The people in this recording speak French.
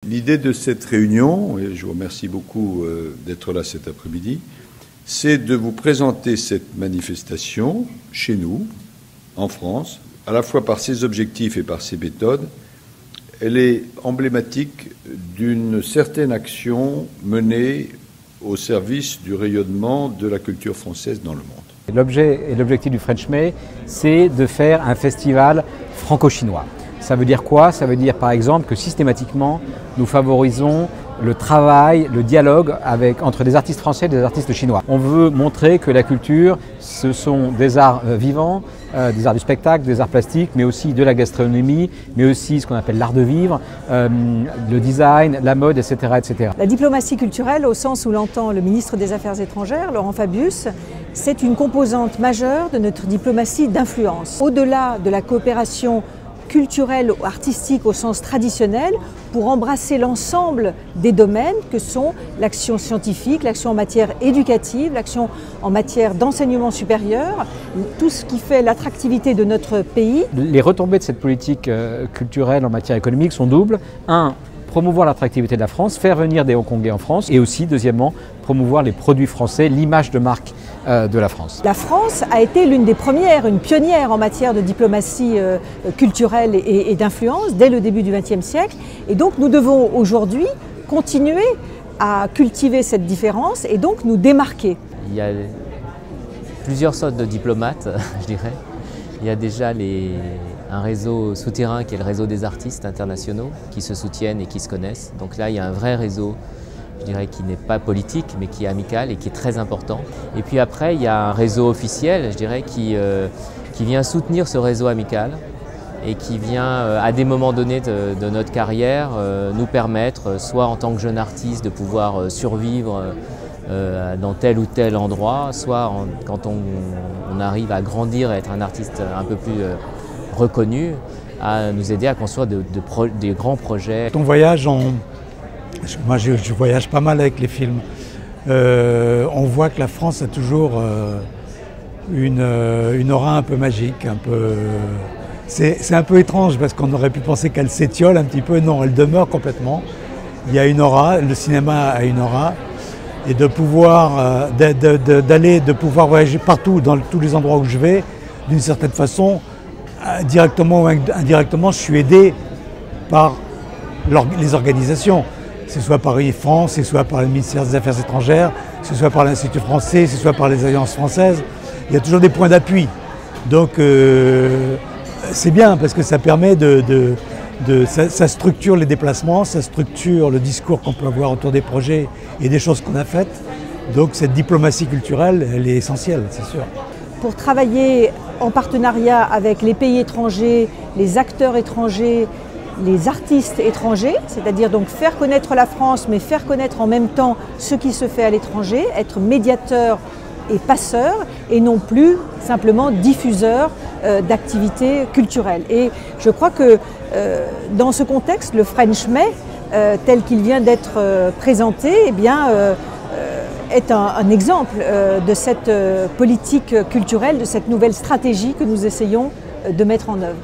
L'idée de cette réunion, et je vous remercie beaucoup d'être là cet après-midi, c'est de vous présenter cette manifestation chez nous, en France, à la fois par ses objectifs et par ses méthodes. Elle est emblématique d'une certaine action menée au service du rayonnement de la culture française dans le monde. L'objet et l'objectif du French May, c'est de faire un festival franco-chinois. Ça veut dire quoi? Ça veut dire par exemple que systématiquement, nous favorisons le travail, le dialogue entre des artistes français et des artistes chinois. On veut montrer que la culture, ce sont des arts vivants, des arts du spectacle, des arts plastiques, mais aussi de la gastronomie, mais aussi ce qu'on appelle l'art de vivre, le design, la mode, etc., etc. La diplomatie culturelle, au sens où l'entend le ministre des Affaires étrangères, Laurent Fabius, c'est une composante majeure de notre diplomatie d'influence. Au-delà de la coopération culturelle ou artistique au sens traditionnel, pour embrasser l'ensemble des domaines que sont l'action scientifique, l'action en matière éducative, l'action en matière d'enseignement supérieur, tout ce qui fait l'attractivité de notre pays. Les retombées de cette politique culturelle en matière économique sont doubles. Un, promouvoir l'attractivité de la France, faire venir des Hongkongais en France, et aussi, deuxièmement, promouvoir les produits français, l'image de marque de la France. La France a été l'une des premières, une pionnière en matière de diplomatie culturelle et d'influence dès le début du XXe siècle. Et donc nous devons aujourd'hui continuer à cultiver cette différence et donc nous démarquer. Il y a plusieurs sortes de diplomates, je dirais. Il y a déjà un réseau souterrain qui est le réseau des artistes internationaux qui se soutiennent et qui se connaissent. Donc là, il y a un vrai réseau, je dirais, qui n'est pas politique, mais qui est amical et qui est très important. Et puis après, il y a un réseau officiel, je dirais, qui vient soutenir ce réseau amical et qui vient, à des moments donnés de notre carrière, nous permettre, soit en tant que jeune artiste, de pouvoir survivre dans tel ou tel endroit, soit quand on arrive à grandir et être un artiste un peu plus reconnu, à nous aider à construire des grands projets. On voyage moi je voyage pas mal avec les films. On voit que la France a toujours une aura un peu magique, c'est un peu étrange parce qu'on aurait pu penser qu'elle s'étiole un petit peu. Non, elle demeure complètement. Il y a une aura, le cinéma a une aura. Et de pouvoir voyager partout, dans tous les endroits où je vais, d'une certaine façon, directement ou indirectement, je suis aidé par les organisations. Que ce soit par France, que ce soit par le ministère des Affaires étrangères, que ce soit par l'Institut français, que ce soit par les alliances françaises. Il y a toujours des points d'appui. Donc c'est bien parce que ça permet ça structure les déplacements, ça structure le discours qu'on peut avoir autour des projets et des choses qu'on a faites. Donc cette diplomatie culturelle, elle est essentielle, c'est sûr. Pour travailler en partenariat avec les pays étrangers, les acteurs étrangers, les artistes étrangers, c'est-à-dire donc faire connaître la France, mais faire connaître en même temps ce qui se fait à l'étranger, être médiateur et passeur, et non plus simplement diffuseur d'activités culturelles. Et je crois que dans ce contexte, le French May, tel qu'il vient d'être présenté, eh bien, est un exemple de cette politique culturelle, de cette nouvelle stratégie que nous essayons de mettre en œuvre.